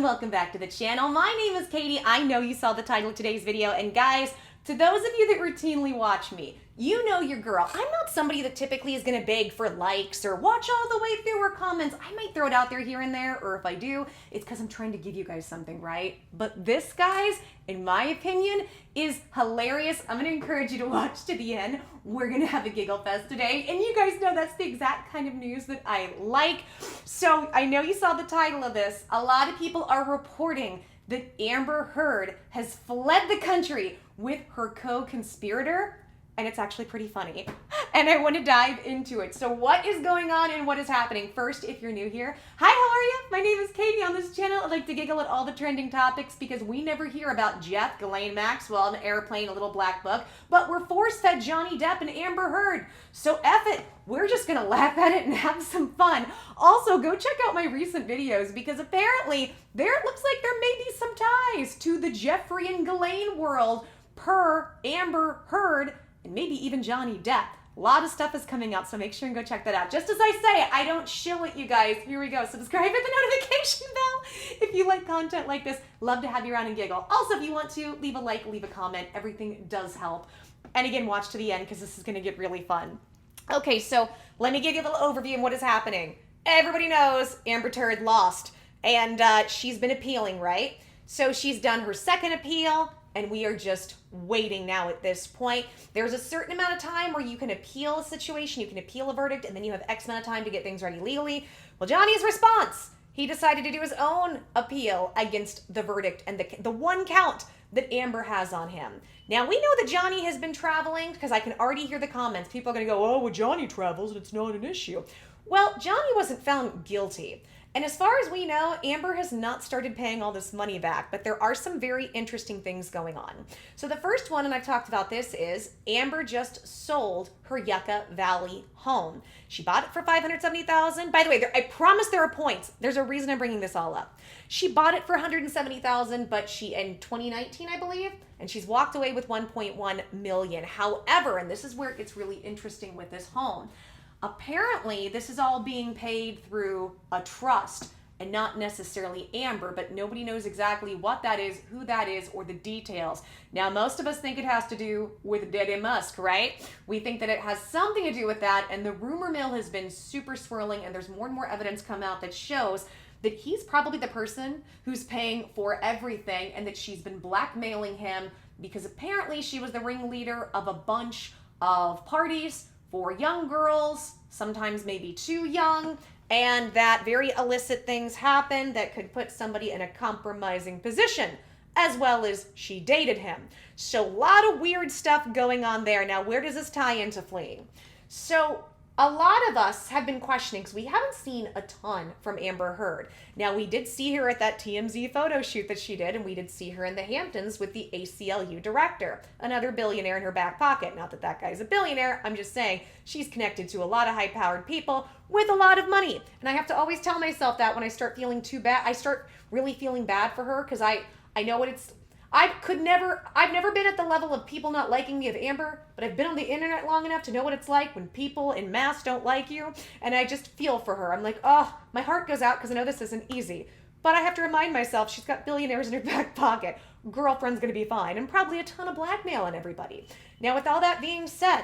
welcome back to the channel. My name is Katie. I know you saw the title of today's video, and guys, to those of you that routinely watch me, you know your girl. I'm not somebody that typically is gonna beg for likes or watch all the way through her comments. I might throw it out there here and there, or if I do, it's because I'm trying to give you guys something, right? But this, guys, in my opinion, is hilarious. I'm gonna encourage you to watch to the end. We're gonna have a giggle fest today, and you guys know that's the exact kind of news that I like. So I know you saw the title of this. A lot of people are reporting that Amber Heard has fled the country with her co-conspirator, and it's actually pretty funny. And I want to dive into it. So what is going on and what is happening? First, if you're new here, hi, how are you? My name is Katie. On this channel, I like to giggle at all the trending topics because we never hear about Jeff, Ghislaine Maxwell, an airplane, a little black book, but we're force-fed Johnny Depp and Amber Heard. So F it. We're just gonna laugh at it and have some fun. Also, go check out my recent videos because apparently there looks like there may be some ties to the Jeffrey and Ghislaine world per Amber Heard and maybe even Johnny Depp. A lot of stuff is coming up, so make sure and go check that out. Just as I say, I don't shill it, you guys. Here we go. Subscribe, hit the notification bell if you like content like this. Love to have you around and giggle. Also, if you want to, leave a like, leave a comment. Everything does help. And again, watch to the end because this is going to get really fun. Okay, so let me give you a little overview of what is happening. Everybody knows amberturd lost, and she's been appealing, right? So she's done her second appeal, and we are just waiting now at this point. There's a certain amount of time where you can appeal a situation, you can appeal a verdict, and then you have X amount of time to get things ready legally. Well, Johnny's response, he decided to do his own appeal against the verdict and the one count that Amber has on him. Now, we know that Johnny has been traveling because I can already hear the comments. People are going to go, oh, well, Johnny travels and it's not an issue. Well, Johnny wasn't found guilty. And as far as we know, Amber has not started paying all this money back, but there are some very interesting things going on. So the first one, and I've talked about this, is Amber just sold her Yucca Valley home. She bought it for $570,000. By the way, I promise there are points. There's a reason I'm bringing this all up. She bought it for $170,000, but she, in 2019, I believe, and she's walked away with $1.1 million. However, and this is where it gets really interesting with this home, apparently, this is all being paid through a trust and not necessarily Amber, but nobody knows exactly what that is, who that is, or the details. Now, most of us think it has to do with Daddy Musk, right? We think that it has something to do with that, and the rumor mill has been super swirling, and there's more and more evidence come out that shows that he's probably the person who's paying for everything and that she's been blackmailing him because apparently she was the ringleader of a bunch of parties for young girls, sometimes maybe too young, and that very illicit things happen that could put somebody in a compromising position, as well as she dated him. So a lot of weird stuff going on there. Now, where does this tie into fleeing? So a lot of us have been questioning because we haven't seen a ton from Amber Heard. Now, we did see her at that TMZ photo shoot that she did, and we did see her in the Hamptons with the ACLU director, another billionaire in her back pocket. Not that that guy's a billionaire, I'm just saying she's connected to a lot of high-powered people with a lot of money. And I have to always tell myself that when I start feeling too bad, I start really feeling bad for her because I know what it's... I've never been at the level of people not liking me of Amber, but I've been on the internet long enough to know what it's like when people in mass don't like you, and I just feel for her. I'm like, oh, my heart goes out because I know this isn't easy. But I have to remind myself she's got billionaires in her back pocket. Girlfriend's gonna be fine, and probably a ton of blackmail on everybody. Now, with all that being said,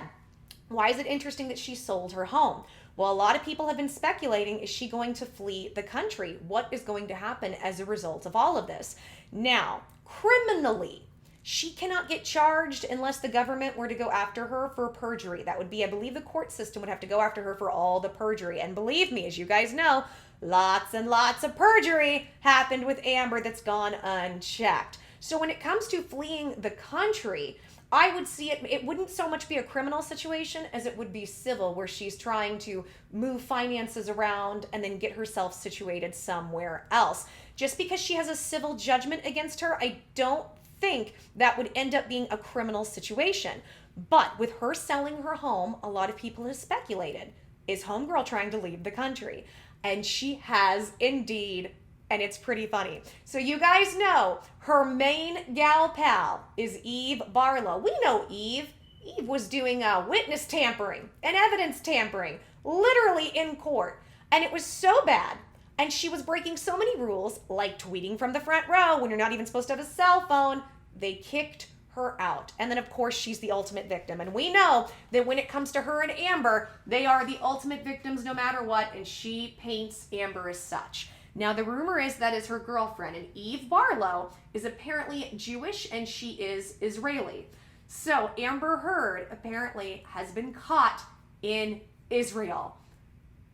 why is it interesting that she sold her home? Well, a lot of people have been speculating, is she going to flee the country? What is going to happen as a result of all of this? Now, criminally, she cannot get charged unless the government were to go after her for perjury. That would be, I believe the court system would have to go after her for all the perjury. And believe me, as you guys know, lots and lots of perjury happened with Amber that's gone unchecked. So when it comes to fleeing the country, I would see it wouldn't so much be a criminal situation as it would be civil, where she's trying to move finances around and then get herself situated somewhere else. Just because she has a civil judgment against her, I don't think that would end up being a criminal situation. But with her selling her home, a lot of people have speculated, is homegirl trying to leave the country? And she has indeed, and it's pretty funny. So you guys know her main gal pal is Eve Barlow. We know Eve. Eve was doing witness tampering and evidence tampering, literally in court. And it was so bad And she was breaking so many rules, like tweeting from the front row when you're not even supposed to have a cell phone. They kicked her out. And then, of course, she's the ultimate victim. And we know that when it comes to her and Amber, they are the ultimate victims no matter what. And she paints Amber as such. Now, the rumor is that is her girlfriend. And Eve Barlow is apparently Jewish and she is Israeli. So Amber Heard apparently has been caught in Israel.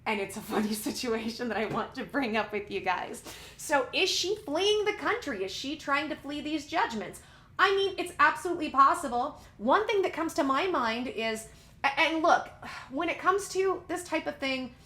And it's a funny situation that I want to bring up with you guys. So is she fleeing the country? Is she trying to flee these judgments? I mean, it's absolutely possible. One thing that comes to my mind is, and look, when it comes to this type of thing,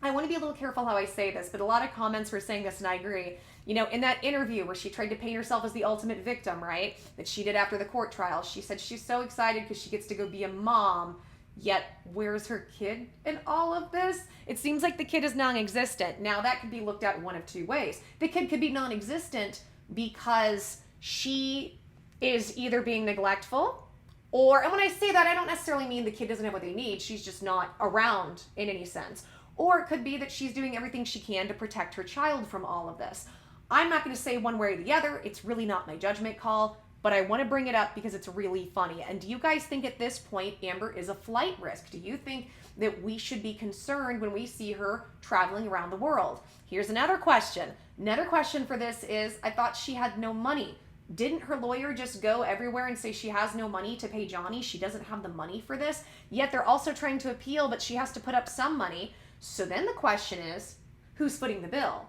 I want to be a little careful how I say this, but a lot of comments were saying this and I agree. You know, in that interview where she tried to paint herself as the ultimate victim, right? That she did after the court trial. She said she's so excited because she gets to go be a mom. Yet, where's her kid in all of this? It seems like the kid is non-existent. Now, that could be looked at one of two ways. The kid could be non-existent because she is either being neglectful or, and when I say that, I don't necessarily mean the kid doesn't have what they need. She's just not around in any sense. Or it could be that she's doing everything she can to protect her child from all of this. I'm not going to say one way or the other. It's really not my judgment call. But I want to bring it up because it's really funny. And do you guys think at this point Amber is a flight risk? Do you think that we should be concerned when we see her traveling around the world? Here's another question. Another question for this is, I thought she had no money. Didn't her lawyer just go everywhere and say she has no money to pay Johnny? She doesn't have the money for this. Yet they're also trying to appeal, but she has to put up some money. So then the question is, who's footing the bill?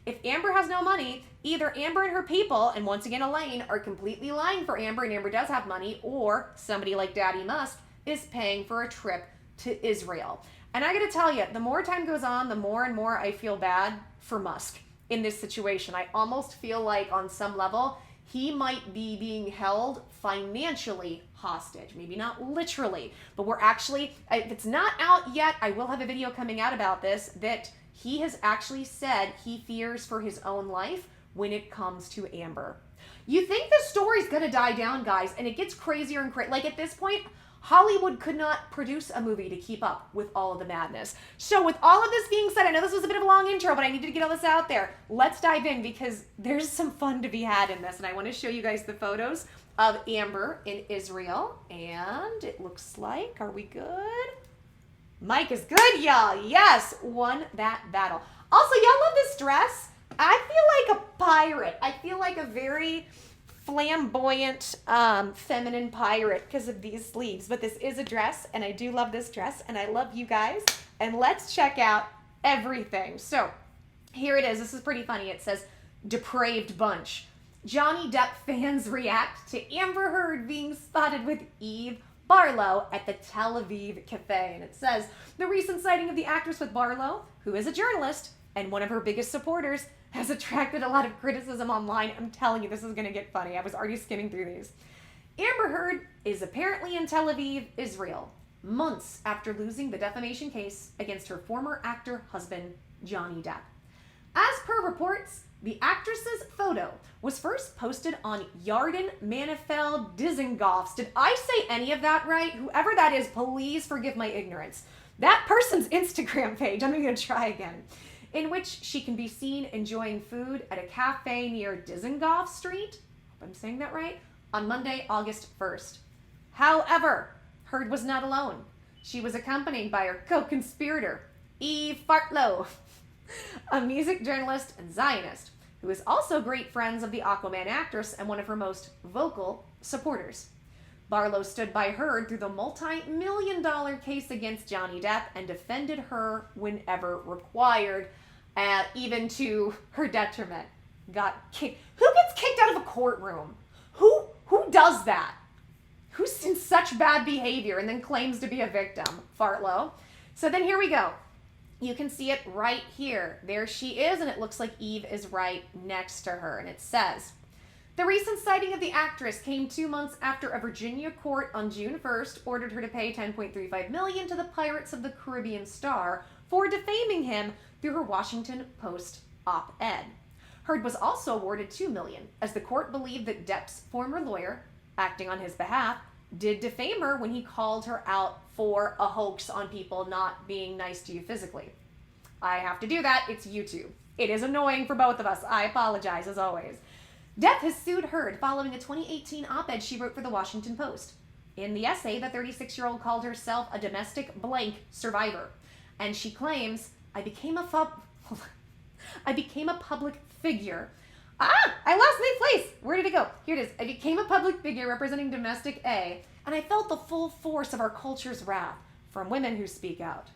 If Amber has no money, either Amber and her people, and once again Elaine, are completely lying for Amber and Amber does have money, or somebody like Daddy Musk is paying for a trip to Israel. And I gotta tell you, the more time goes on, the more and more I feel bad for Musk in this situation. I almost feel like on some level, he might be being held financially hostage. Maybe not literally, but we're actually, if it's not out yet, I will have a video coming out about this, that he has actually said he fears for his own life when it comes to Amber. You think the story's gonna die down, guys, and it gets crazier and crazier. Like at this point, Hollywood could not produce a movie to keep up with all of the madness. So with all of this being said, I know this was a bit of a long intro, but I needed to get all this out there. Let's dive in because there's some fun to be had in this, and I want to show you guys the photos of Amber in Israel, and it looks like, are we good? Mike is good, y'all. Yes, won that battle. Also, y'all love this dress. I feel like a pirate. I feel like a very flamboyant, feminine pirate because of these sleeves. But this is a dress, and I do love this dress, and I love you guys. And let's check out everything. So here it is. This is pretty funny. It says, depraved bunch. Johnny Depp fans react to Amber Heard being spotted with Eve Barlow at the Tel Aviv cafe. And it says, the recent sighting of the actress with Barlow, who is a journalist and one of her biggest supporters, has attracted a lot of criticism online. I'm telling you, this is going to get funny. I was already skimming through these. Amber Heard is apparently in Tel Aviv, Israel, months after losing the defamation case against her former actor husband, Johnny Depp. As per reports, the actress's photo was first posted on Yarden Manifel Dizengoffs. Did I say any of that right? Whoever that is, please forgive my ignorance. That person's Instagram page, I'm going to try again, in which she can be seen enjoying food at a cafe near Dizengoff Street, hope I'm saying that right, on Monday, August 1st. However, Heard was not alone. She was accompanied by her co-conspirator, Eve Barlow, a music journalist and Zionist, who is also great friends of the Aquaman actress and one of her most vocal supporters. Barlow stood by Heard through the multi-million-dollar case against Johnny Depp and defended her whenever required, even to her detriment. Got kicked. Who gets kicked out of a courtroom? Who does that? Who's in such bad behavior and then claims to be a victim? Barlow. So then here we go. You can see it right here. There she is, and it looks like Eve is right next to her. And it says, the recent sighting of the actress came 2 months after a Virginia court on June 1st ordered her to pay $10.35 million to the Pirates of the Caribbean star for defaming him through her Washington Post op-ed. Heard was also awarded $2 million, as the court believed that Depp's former lawyer, acting on his behalf, did defame her when he called her out for a hoax on people not being nice to you physically. I have to do that. It's YouTube. It is annoying for both of us. I apologize, as always. Depp has sued Heard following a 2018 op-ed she wrote for the Washington Post. In the essay, the 36-year-old called herself a domestic blank survivor. And she claims, I became a public figure. I lost my place. Where did it go? Here it is. I became a public figure representing domestic A, and I felt the full force of our culture's wrath from women who speak out.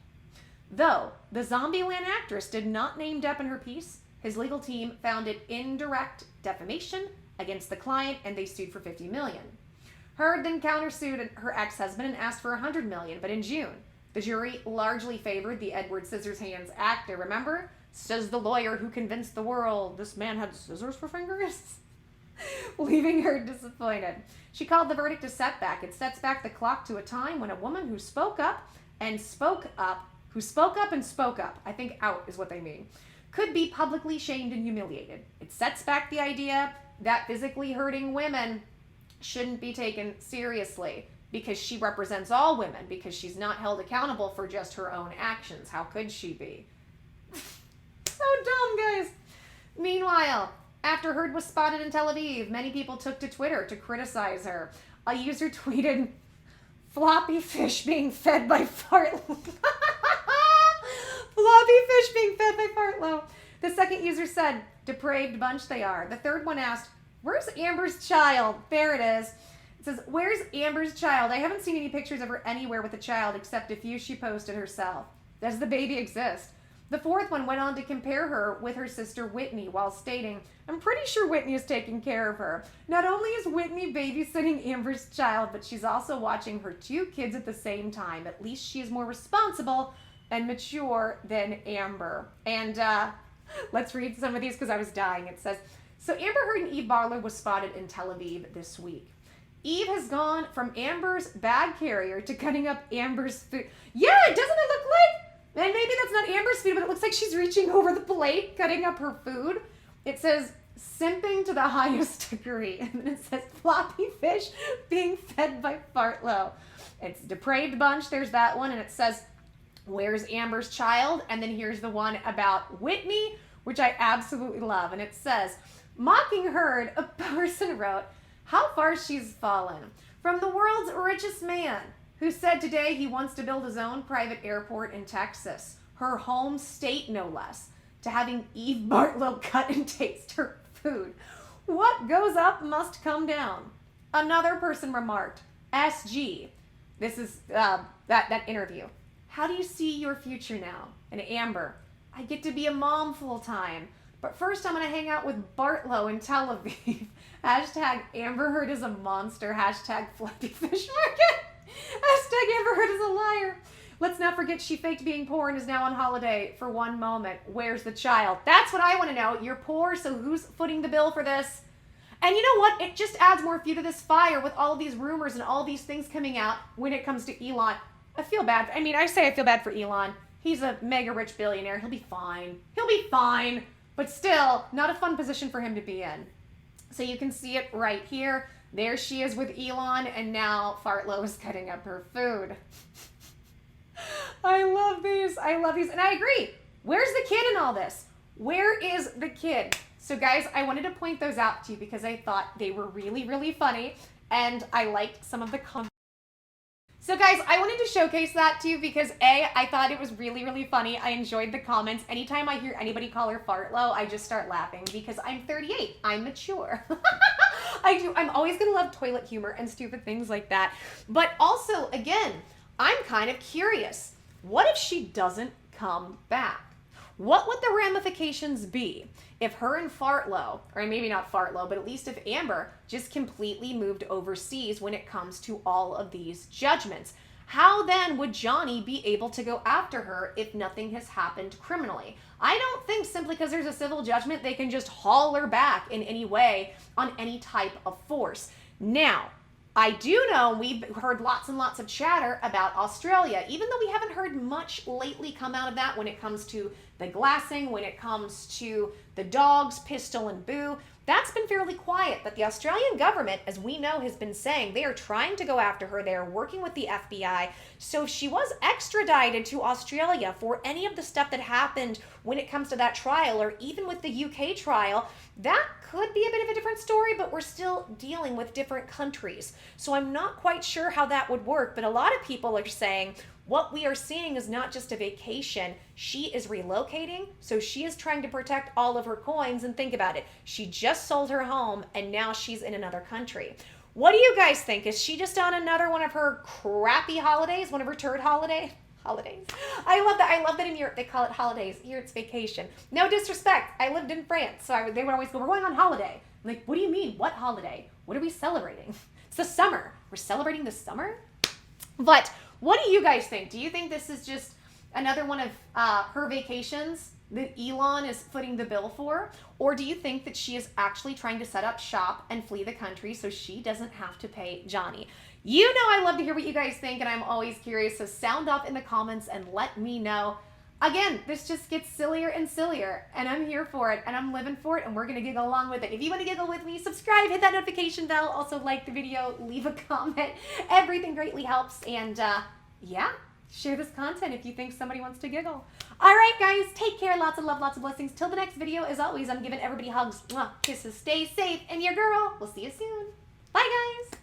Though the Zombieland actress did not name Depp in her piece, his legal team found it indirect defamation against the client, and they sued for $50 million. Heard then countersued her ex-husband and asked for $100 million, but in June, the jury largely favored the Edward Scissorhands actor. Remember? Says the lawyer who convinced the world this man had scissors for fingers? Leaving her disappointed. She called the verdict a setback. It sets back the clock to a time when a woman who spoke up, I think out is what they mean, could be publicly shamed and humiliated. It sets back the idea that physically hurting women shouldn't be taken seriously because she represents all women, because she's not held accountable for just her own actions. How could she be? So dumb, guys. Meanwhile, after Heard was spotted in Tel Aviv, many people took to Twitter to criticize her. A user tweeted, floppy fish being fed by Fartlow. Floppy fish being fed by Fartlow. The second user said, depraved bunch they are. The third one asked, where's Amber's child? There it is. It says, where's Amber's child? I haven't seen any pictures of her anywhere with a child except a few she posted herself. Does the baby exist? The fourth one went on to compare her with her sister Whitney while stating, I'm pretty sure Whitney is taking care of her. Not only is Whitney babysitting Amber's child, but she's also watching her two kids at the same time. At least she is more responsible and mature than Amber. And let's read some of these because I was dying. It says, so Amber Heard and Eve Barlow was spotted in Tel Aviv this week. Eve has gone from Amber's bag carrier to cutting up Amber's food. Yeah, doesn't it look like? And maybe that's not Amber's food, but it looks like she's reaching over the plate, cutting up her food. It says, simping to the highest degree. And then it says, floppy fish being fed by Fartlow. It's depraved bunch, there's that one. And it says, where's Amber's child? And then here's the one about Whitney, which I absolutely love. And it says, mocking Heard, a person wrote, how far she's fallen. From the world's richest man, who said today he wants to build his own private airport in Texas, her home state no less, to having Eve Bartlow cut and taste her food. What goes up must come down. Another person remarked, SG, this is that interview. How do you see your future now? And Amber, I get to be a mom full time, but first I'm gonna hang out with Bartlow in Tel Aviv. Hashtag Amber Heard is a monster. Hashtag Fluffy Fish Market. Hashtag Amber Heard is a liar. Let's not forget she faked being poor and is now on holiday for one moment. Where's the child? That's what I want to know. You're poor, so who's footing the bill for this? And you know what? It just adds more fuel to this fire with all of these rumors and all these things coming out when it comes to Elon. I feel bad. I mean, I say I feel bad for Elon. He's a mega rich billionaire. He'll be fine. He'll be fine. But still, not a fun position for him to be in. So you can see it right here. There she is with Elon, and now Fartlow is cutting up her food. I love these. I love these. And I agree. Where's the kid in all this? Where is the kid? So guys, I wanted to point those out to you because I thought they were really, really funny, and I liked some of the comments. So guys, I wanted to showcase that to you because A, I thought it was really, really funny. I enjoyed the comments. Anytime I hear anybody call her Fartlow, I just start laughing because I'm 38. I'm mature. I do. I'm always going to love toilet humor and stupid things like that. But also, again, I'm kind of curious. What if she doesn't come back? What would the ramifications be if her and Fartlow, or maybe not Fartlow, but at least if Amber just completely moved overseas when it comes to all of these judgments? How then would Johnny be able to go after her if nothing has happened criminally? I don't think simply because there's a civil judgment they can just haul her back in any way on any type of force. Now, I do know we've heard lots and lots of chatter about Australia, even though we haven't heard much lately come out of that when it comes to the glassing, when it comes to the dogs, Pistol and Boo. That's been fairly quiet, but the Australian government, as we know, has been saying they are trying to go after her. They are working with the FBI. So if she was extradited to Australia for any of the stuff that happened when it comes to that trial, or even with the UK trial, that could be a bit of a different story, but we're still dealing with different countries. So I'm not quite sure how that would work, but a lot of people are saying, what we are seeing is not just a vacation. She is relocating, so she is trying to protect all of her coins. And think about it. She just sold her home, and now she's in another country. What do you guys think? Is she just on another one of her crappy holidays? One of her turd holidays? I love that. I love that in Europe they call it holidays. Here it's vacation. No disrespect. I lived in France, so they would always go, we're going on holiday. I'm like, what do you mean? What holiday? What are we celebrating? It's the summer. We're celebrating the summer? But what do you guys think? Do you think this is just another one of her vacations that Elon is footing the bill for? Or do you think that she is actually trying to set up shop and flee the country so she doesn't have to pay Johnny? You know I love to hear what you guys think, and I'm always curious, so sound off in the comments and let me know. Again, this just gets sillier and sillier, and I'm here for it, and I'm living for it, and we're going to giggle along with it. If you want to giggle with me, subscribe, hit that notification bell, also like the video, leave a comment. Everything greatly helps, and yeah, share this content if you think somebody wants to giggle. All right, guys, take care. Lots of love, lots of blessings. Till the next video, as always, I'm giving everybody hugs, kisses, stay safe, and your girl, we'll see you soon. Bye, guys.